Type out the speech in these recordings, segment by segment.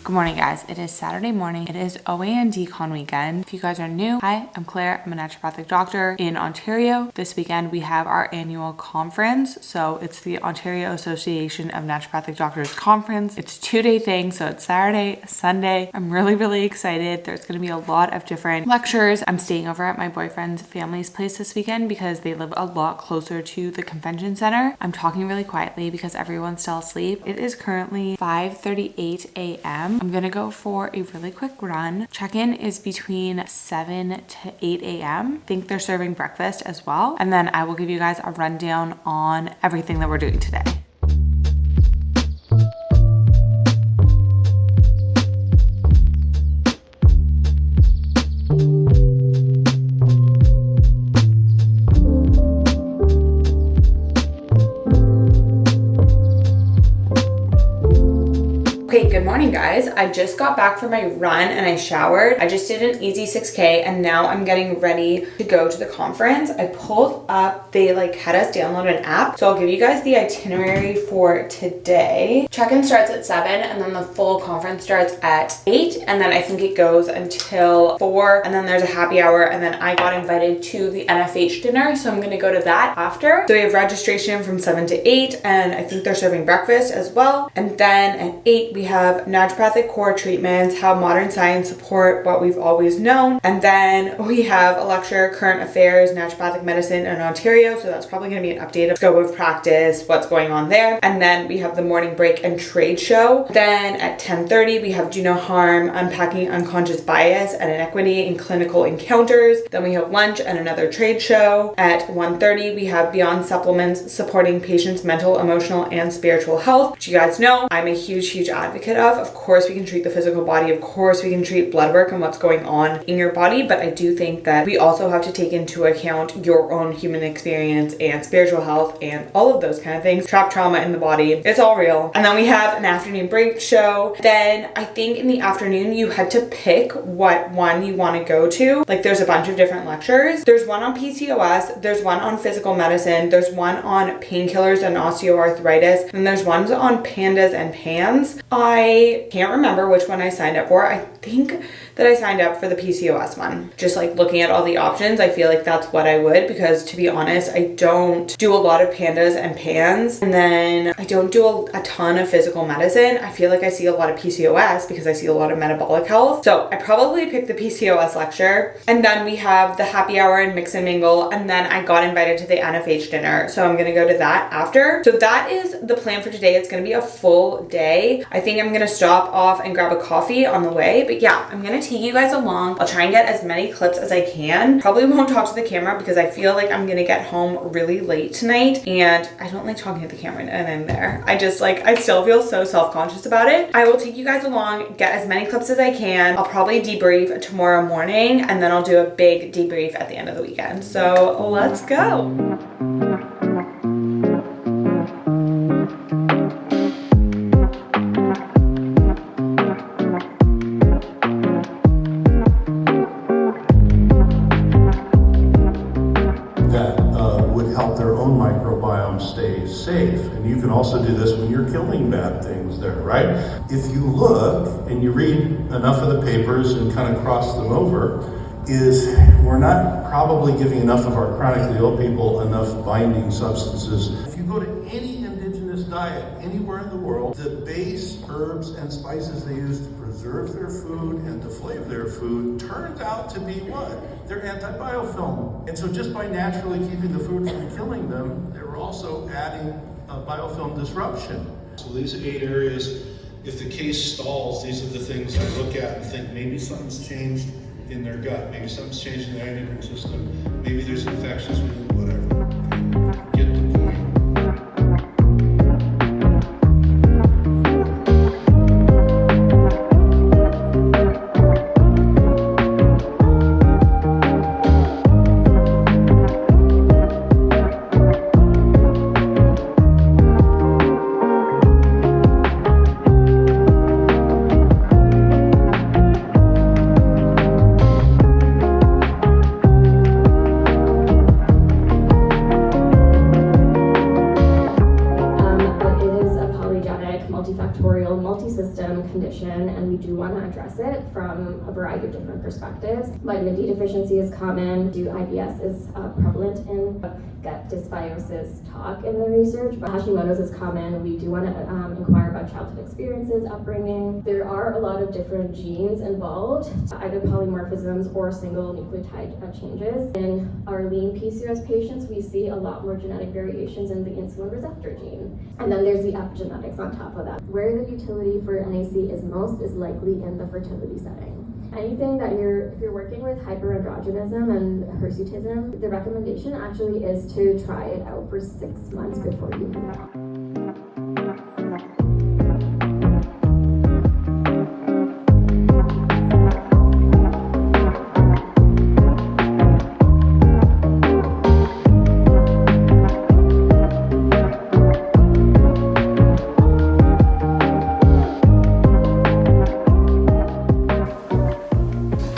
Good morning, guys. It is Saturday morning. It is OAND con weekend. If you guys are new, hi, I'm Claire. I'm a naturopathic doctor in Ontario. This weekend we have our annual conference. So it's the Ontario Association of Naturopathic Doctors conference. It's a 2-day thing. So it's Saturday, Sunday. I'm really excited. There's going to be a lot of different lectures. I'm staying over at my boyfriend's family's place this weekend because they live a lot closer to the convention center. I'm talking really quietly because everyone's still asleep. It is currently 5:38 a.m. I'm gonna go for a really quick run. Check-in is between 7 to 8 a.m. I think they're serving breakfast as well. And then I will give you guys a rundown on everything that we're doing today. Okay, good morning, guys. I just got back from my run and I showered. I just did an easy 6K and now I'm getting ready to go to the conference. I pulled up, they had us download an app. So I'll give you guys the itinerary for today. Check-in starts at 7 and then the full conference starts at 8. And then I think it goes until 4 and then there's a happy hour. And then I got invited to the NFH dinner. So I'm gonna go to that after. So we have registration from 7 to 8 and I think they're serving breakfast as well. And then at 8, we have naturopathic core treatments, how modern science support what we've always known. And then we have a lecture, current affairs, naturopathic medicine in Ontario. So that's probably going to be an update of scope of practice, what's going on there. And then we have the morning break and trade show. Then at 10:30, we have Do No Harm, unpacking unconscious bias and inequity in clinical encounters. Then we have lunch and another trade show. At 1:30, we have Beyond Supplements, supporting patients' mental, emotional, and spiritual health, which you guys know I'm a huge advocate of. Of course, we can treat the physical body. Of course, we can treat blood work and what's going on in your body. But I do think that we also have to take into account your own human experience and spiritual health and all of those kind of things. Trapped trauma in the body. It's all real. And then we have an afternoon break show. Then I think in the afternoon, you had to pick what one you want to go to. There's a bunch of different lectures. There's one on PCOS. There's one on physical medicine. There's one on painkillers and osteoarthritis. And there's ones on pandas and pans. I can't remember which one I signed up for. I think that I signed up for the PCOS one. Just looking at all the options, I feel like that's what I would, because to be honest, I don't do a lot of pandas and pans. And then I don't do a ton of physical medicine. I feel like I see a lot of PCOS because I see a lot of metabolic health. So I probably picked the PCOS lecture. And then we have the happy hour and mix and mingle. And then I got invited to the NFH dinner. So I'm going to go to that after. So that is the plan for today. It's going to be a full day. I think I'm going to stop off and grab a coffee on the way. But yeah, I'm going to take you guys along. I'll try and get as many clips as I can. Probably won't talk to the camera because I feel like I'm going to get home really late tonight. And I don't like talking to the camera and I'm there. I still feel so self-conscious about it. I will take you guys along, get as many clips as I can. I'll probably debrief tomorrow morning and then I'll do a big debrief at the end of the weekend. So let's go. Safe. And you can also do this when you're killing bad things there, right? If you look and you read enough of the papers and kind of cross them over, we're not probably giving enough of our chronically ill people enough binding substances. If you go to any indigenous diet anywhere in the world, the base herbs and spices they use to preserve their food and to flavor their food turns out to be what? They're anti-biofilm. And so just by naturally keeping the food from killing them, they're also adding a biofilm disruption. So these 8 areas, if the case stalls, these are the things I look at and think maybe something's changed in their gut, maybe something's changed in their endocrine system, maybe there's infections, whatever. Get the point. do want to address it from a variety of different perspectives. Vitamin D deficiency is common. IBS is prevalent in gut dysbiosis talk in the research, but Hashimoto's is common. We do want to inquire about childhood experiences, upbringing. There are a lot of different genes involved, either polymorphisms or single nucleotide changes. In our lean PCOS patients, we see a lot more genetic variations in the insulin receptor gene. And then there's the epigenetics on top of that. Where the utility for NAC is most is likely in the fertility setting. Anything that if you're working with hyperandrogenism and hirsutism, the recommendation actually is to try it out for 6 months before you move on.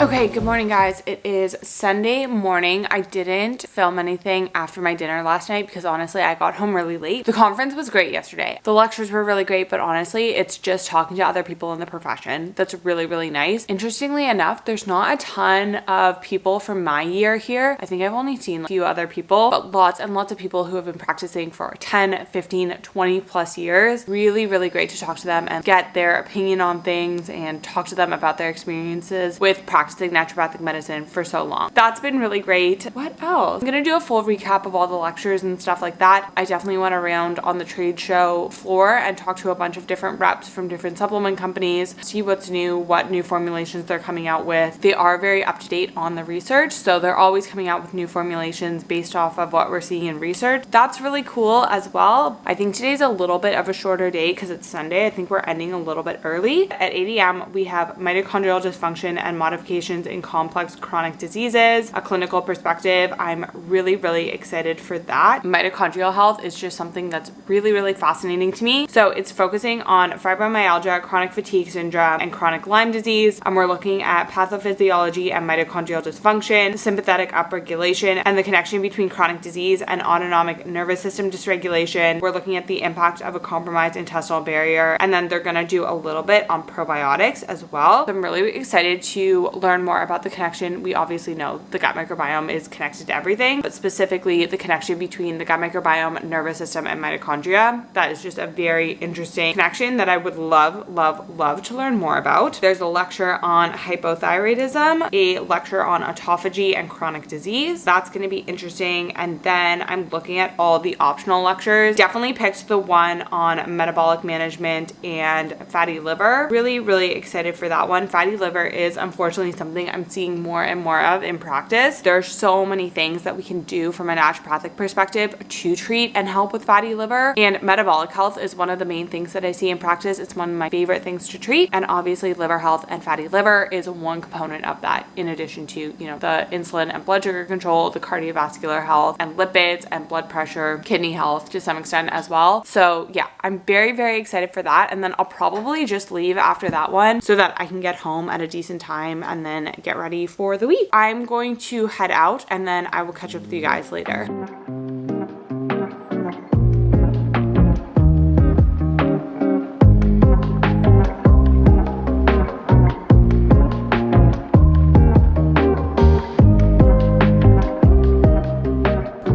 Okay, good morning guys. It is Sunday morning. I didn't film anything after my dinner last night because honestly I got home really late. The conference was great yesterday. The lectures were really great, but honestly it's just talking to other people in the profession that's really, really nice. Interestingly enough, there's not a ton of people from my year here. I think I've only seen a few other people, but lots and lots of people who have been practicing for 10, 15, 20 plus years. Really, really great to talk to them and get their opinion on things and talk to them about their experiences with practicing naturopathic medicine for so long. That's been really great. What else? I'm gonna do a full recap of all the lectures and stuff like that. I definitely went around on the trade show floor and talked to a bunch of different reps from different supplement companies, see what's new, what new formulations they're coming out with. They are very up to date on the research, so they're always coming out with new formulations based off of what we're seeing in research. That's really cool as well. I think today's a little bit of a shorter day because it's Sunday. I think we're ending a little bit early. At 8 a.m. we have mitochondrial dysfunction and modifications in complex chronic diseases, a clinical perspective. I'm really, really excited for that. Mitochondrial health is just something that's really, really fascinating to me. So it's focusing on fibromyalgia, chronic fatigue syndrome, and chronic Lyme disease. And we're looking at pathophysiology and mitochondrial dysfunction, sympathetic upregulation, and the connection between chronic disease and autonomic nervous system dysregulation. We're looking at the impact of a compromised intestinal barrier. And then they're gonna do a little bit on probiotics as well. So I'm really excited to learn more about the connection. We obviously know the gut microbiome is connected to everything, but specifically the connection between the gut microbiome, nervous system, and mitochondria. That is just a very interesting connection that I would love, love, love to learn more about. There's a lecture on hypothyroidism, a lecture on autophagy and chronic disease. That's going to be interesting. And then I'm looking at all the optional lectures. Definitely picked the one on metabolic management and fatty liver. Really, really excited for that one. Fatty liver is unfortunately something I'm seeing more and more of in practice. There's so many things that we can do from a naturopathic perspective to treat and help with fatty liver, and metabolic health is one of the main things that I see in practice. It's one of my favorite things to treat, and obviously liver health and fatty liver is one component of that, in addition to, you know, the insulin and blood sugar control, the cardiovascular health and lipids and blood pressure, kidney health to some extent as well. So yeah, I'm very, very excited for that, and then I'll probably just leave after that one so that I can get home at a decent time and then get ready for the week. I'm going to head out and then I will catch up with you guys later.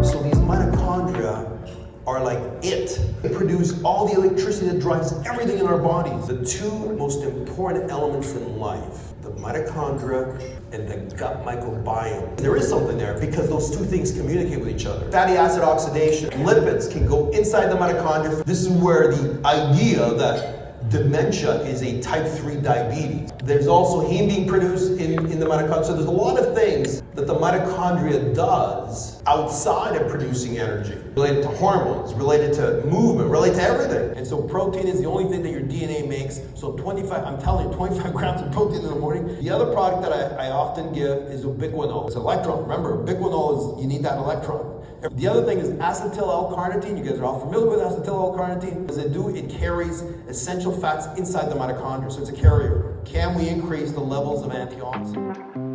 So these mitochondria are like it. They produce all the electricity that drives everything in our bodies. The two most important elements in life, the mitochondria and the gut microbiome. There is something there because those two things communicate with each other. Fatty acid oxidation, lipids can go inside the mitochondria. This is where the idea that dementia is a type 3 diabetes. There's also heme being produced in the mitochondria. So there's a lot of things that the mitochondria does outside of producing energy, related to hormones, related to movement, related to everything. And so protein is the only thing that your DNA makes. So 25 grams of protein in the morning. The other product that I often give is ubiquinol. It's electron. Remember, ubiquinol is, you need that electron. The other thing is acetyl L-carnitine. You guys are all familiar with acetyl L-carnitine. What does it do? It carries essential fats inside the mitochondria, so it's a carrier. Can we increase the levels of antioxidants?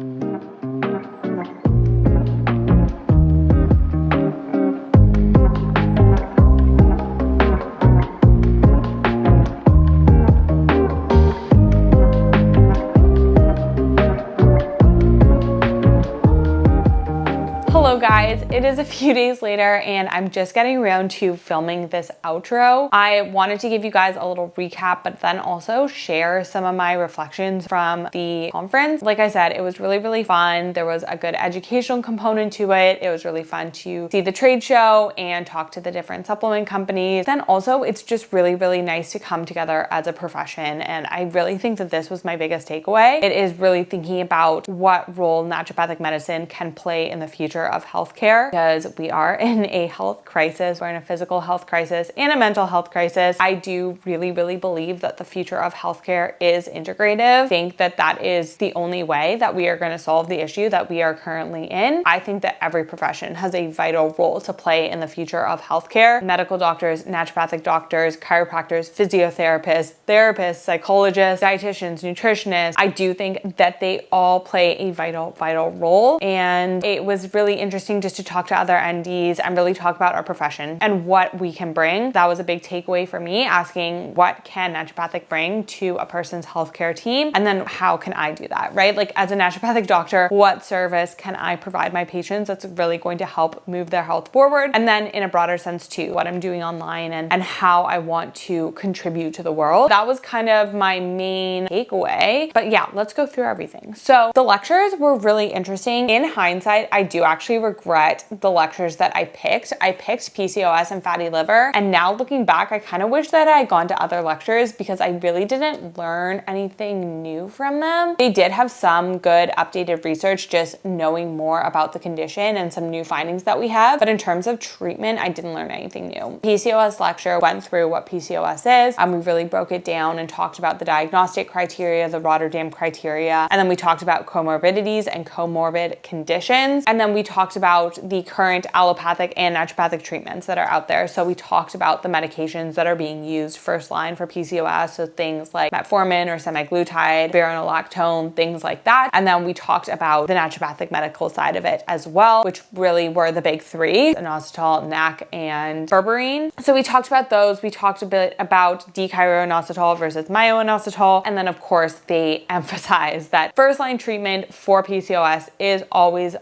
guys, it is a few days later and I'm just getting around to filming this outro. I wanted to give you guys a little recap, but then also share some of my reflections from the conference. Like I said, it was really, really fun. There was a good educational component to it. It was really fun to see the trade show and talk to the different supplement companies. Then also it's just really, really nice to come together as a profession. And I really think that this was my biggest takeaway. It is really thinking about what role naturopathic medicine can play in the future of healthcare, because we are in a health crisis. We're in a physical health crisis and a mental health crisis. I do really, really believe that the future of healthcare is integrative. I think that that is the only way that we are going to solve the issue that we are currently in. I think that every profession has a vital role to play in the future of healthcare. Medical doctors, naturopathic doctors, chiropractors, physiotherapists, therapists, psychologists, dietitians, nutritionists. I do think that they all play a vital role. And it was really interesting just to talk to other NDs and really talk about our profession and what we can bring. That was a big takeaway for me, asking what can naturopathic bring to a person's healthcare team, and then how can I do that, right? Like as a naturopathic doctor, what service can I provide my patients that's really going to help move their health forward? And then in a broader sense too, what I'm doing online and how I want to contribute to the world. That was kind of my main takeaway. But yeah, let's go through everything. So the lectures were really interesting. In hindsight, I do actually regret the lectures that I picked. I picked PCOS and fatty liver, and now looking back, I kind of wish that I had gone to other lectures because I really didn't learn anything new from them. They did have some good updated research, just knowing more about the condition and some new findings that we have. But in terms of treatment, I didn't learn anything new. PCOS lecture went through what PCOS is, and we really broke it down and talked about the diagnostic criteria, the Rotterdam criteria, and then we talked about comorbidities and comorbid conditions. And then we talked about the current allopathic and naturopathic treatments that are out there. So we talked about the medications that are being used first line for PCOS. So things like metformin or semaglutide, spironolactone, things like that. And then we talked about the naturopathic medical side of it as well, which really were the big three: inositol, NAC, and berberine. So we talked about those. We talked a bit about D-chiroinositol versus myo-inositol. And then of course they emphasize that first line treatment for PCOS is always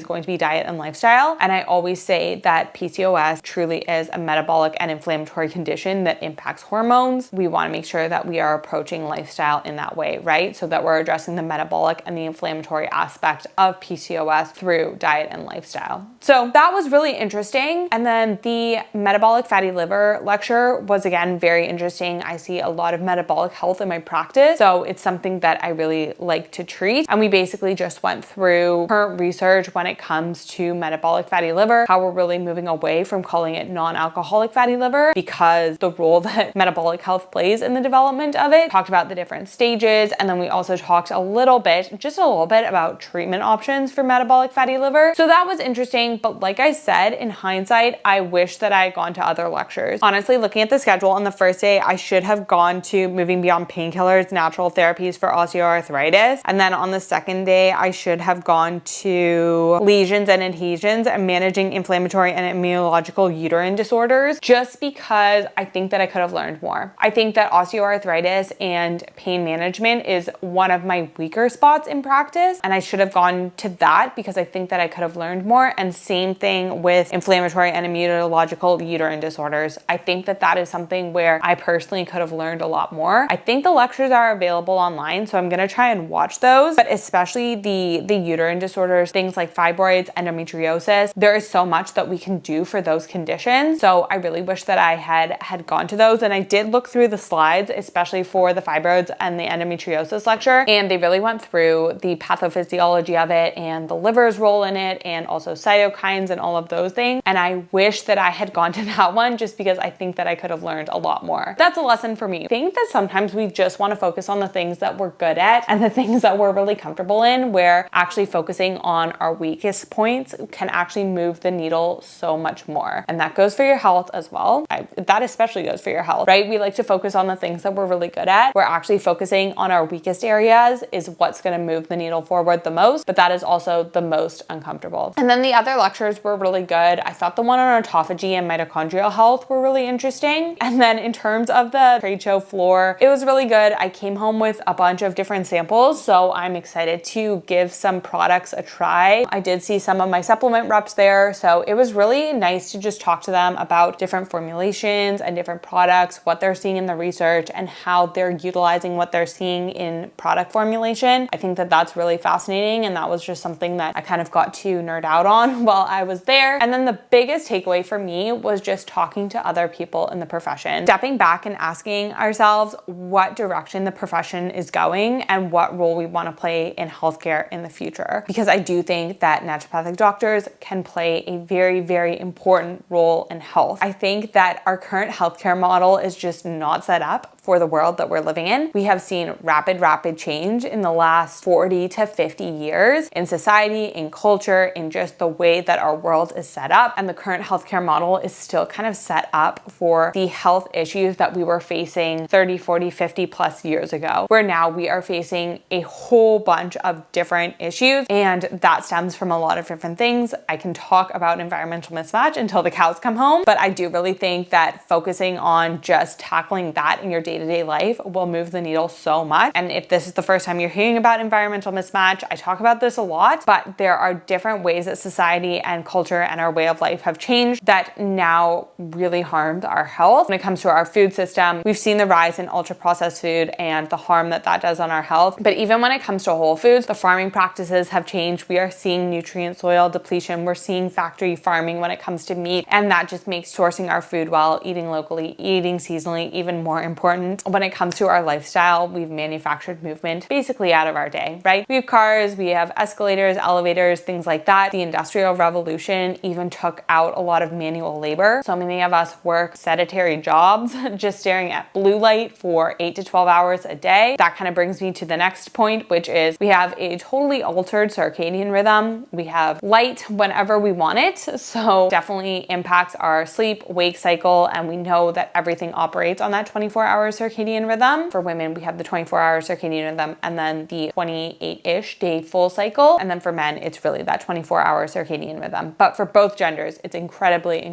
going to be diet and lifestyle. And I always say that PCOS truly is a metabolic and inflammatory condition that impacts hormones. We want to make sure that we are approaching lifestyle in that way, right? So that we're addressing the metabolic and the inflammatory aspect of PCOS through diet and lifestyle. So that was really interesting. And then the metabolic fatty liver lecture was again very interesting. I see a lot of metabolic health in my practice, so it's something that I really like to treat. And we basically just went through current research when it comes to metabolic fatty liver, how we're really moving away from calling it non-alcoholic fatty liver because the role that metabolic health plays in the development of it. Talked about the different stages, and then we also talked a little bit about treatment options for metabolic fatty liver. So that was interesting, but like I said, in hindsight, I wish that I had gone to other lectures. Honestly, looking at the schedule, on the first day, I should have gone to Moving Beyond Painkillers, Natural Therapies for Osteoarthritis. And then on the second day, I should have gone to Lesions and Adhesions and Managing Inflammatory and Immunological Uterine Disorders, just because I think that I could have learned more. I think that osteoarthritis and pain management is one of my weaker spots in practice, and I should have gone to that because I think that I could have learned more. And same thing with inflammatory and immunological uterine disorders. I think that that is something where I personally could have learned a lot more. I think the lectures are available online, so I'm gonna try and watch those, but especially the uterine disorders, things like fibroids, endometriosis. There is so much that we can do for those conditions. So I really wish that I had gone to those. And I did look through the slides, especially for the fibroids and the endometriosis lecture, and they really went through the pathophysiology of it and the liver's role in it, and also cytokines and all of those things. And I wish that I had gone to that one just because I think that I could have learned a lot more. That's a lesson for me. I think that sometimes we just want to focus on the things that we're good at and the things that we're really comfortable in, where actually focusing on our weakest points can actually move the needle so much more. And that goes for your health as well. That especially goes for your health, right? We like to focus on the things that we're really good at. We're actually focusing on our weakest areas is what's going to move the needle forward the most, but that is also the most uncomfortable. And then the other lectures were really good. I thought the one on autophagy and mitochondrial health were really interesting. And then in terms of the trade show floor, it was really good. I came home with a bunch of different samples, so I'm excited to give some products a try. I did see some of my supplement reps there. So it was really nice to just talk to them about different formulations and different products, what they're seeing in the research and how they're utilizing what they're seeing in product formulation. I think that that's really fascinating, and that was just something that I kind of got to nerd out on while I was there. And then the biggest takeaway for me was just talking to other people in the profession, stepping back and asking ourselves what direction the profession is going and what role we want to play in healthcare in the future. Because I do think that naturopathic doctors can play a very, very important role in health. I think that our current healthcare model is just not set up for the world that we're living in. We have seen rapid change in the last 40 to 50 years in society, in culture, in just the way that our world is set up. And the current healthcare model is still kind of set up for the health issues that we were facing 30, 40, 50 plus years ago, where now we are facing a whole bunch of different issues. And that stems from a lot of different things. I can talk about environmental mismatch until the cows come home, but I do really think that focusing on just tackling that in your day-to-day life will move the needle so much. And if this is the first time you're hearing about environmental mismatch, I talk about this a lot, but there are different ways that society and culture and our way of life have changed that now really harmed our health. When it comes to our food system, we've seen the rise in ultra-processed food and the harm that that does on our health. But even when it comes to whole foods, the farming practices have changed. We are seeing nutrient soil depletion. We're seeing factory farming when it comes to meat. And that just makes sourcing our food well, eating locally, eating seasonally even more important. When it comes to our lifestyle, we've manufactured movement basically out of our day, right? We have cars, we have escalators, elevators, things like that. The Industrial Revolution even took out a lot of manual labor. So many of us work sedentary jobs, just staring at blue light for 8 to 12 hours a day. That kind of brings me to the next point, which is we have a totally altered circadian rhythm. We have light whenever we want it. So definitely impacts our sleep, wake cycle. And we know that everything operates on that 24-hour circadian rhythm. For women, we have the 24-hour circadian rhythm and then the 28-ish day full cycle. And then for men, it's really that 24-hour circadian rhythm. But for both genders, it's incredibly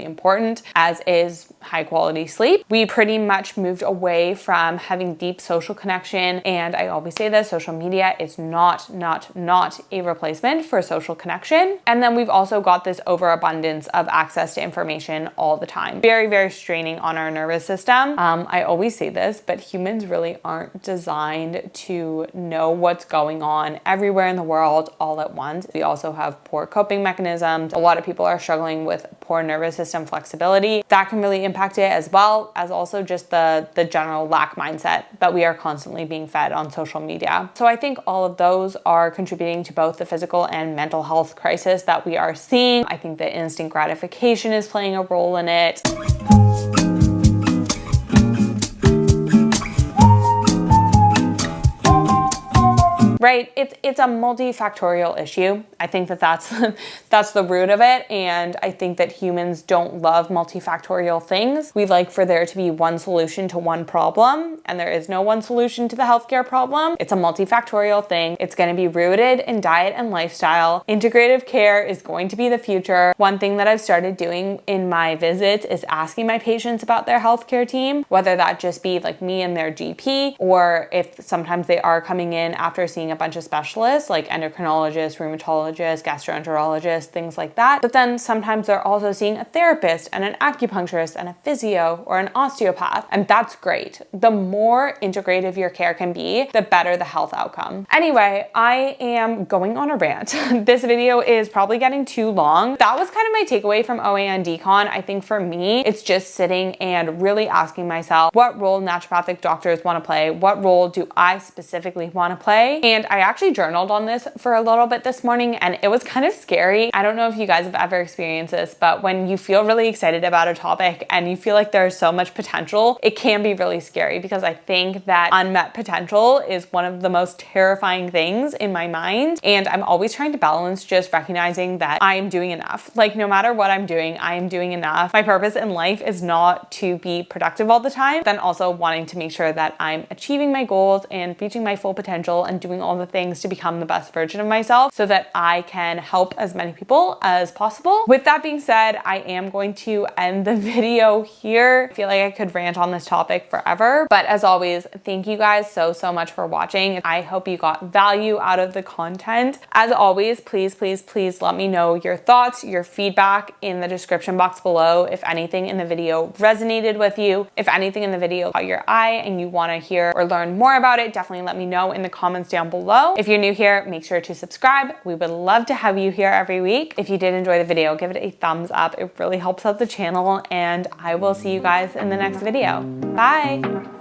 important, as is high quality sleep. We pretty much moved away from having deep social connection. And I always say this, social media is not a replacement for social connection. And then we've also got this overabundance of access to information all the time. Very straining on our nervous system. I always say this, but humans really aren't designed to know what's going on everywhere in the world all at once. We also have poor coping mechanisms. A lot of people are struggling with poor nervous system flexibility. That can really impact it, as well as also just the general lack mindset that we are constantly being fed on social media. So I think all of those are contributing to both the physical and mental health crisis that we are seeing. I think that instant gratification is playing a role in it. Right? It's a multifactorial issue. I think that that's the root of it. And I think that humans don't love multifactorial things. We like for there to be one solution to one problem, and there is no one solution to the healthcare problem. It's a multifactorial thing. It's going to be rooted in diet and lifestyle. Integrative care is going to be the future. One thing that I've started doing in my visits is asking my patients about their healthcare team, whether that just be like me and their GP, or if sometimes they are coming in after seeing a bunch of specialists like endocrinologists, rheumatologists, gastroenterologists, things like that. But then sometimes they're also seeing a therapist and an acupuncturist and a physio or an osteopath. And that's great. The more integrative your care can be, the better the health outcome. Anyway, I am going on a rant. This video is probably getting too long. That was kind of my takeaway from OAND Decon. I think for me, it's just sitting and really asking myself, what role naturopathic doctors want to play? What role do I specifically want to play? And I actually journaled on this for a little bit this morning, and it was kind of scary. I don't know if you guys have ever experienced this, but when you feel really excited about a topic and you feel like there's so much potential, it can be really scary, because I think that unmet potential is one of the most terrifying things in my mind. And I'm always trying to balance just recognizing that I am doing enough. Like, no matter what I'm doing, I am doing enough. My purpose in life is not to be productive all the time, then also wanting to make sure that I'm achieving my goals and reaching my full potential and doing all all the things to become the best version of myself so that I can help as many people as possible. With that being said, I am going to end the video here. I feel like I could rant on this topic forever, but as always, thank you guys so much for watching. I hope you got value out of the content. As always, please let me know your thoughts, your feedback in the description box below. If anything in the video resonated with you, if anything in the video caught your eye and you want to hear or learn more about it, definitely let me know in the comments down below. If you're new here, make sure to subscribe. We would love to have you here every week. If you did enjoy the video, give it a thumbs up. It really helps out the channel, and I will see you guys in the next video. Bye.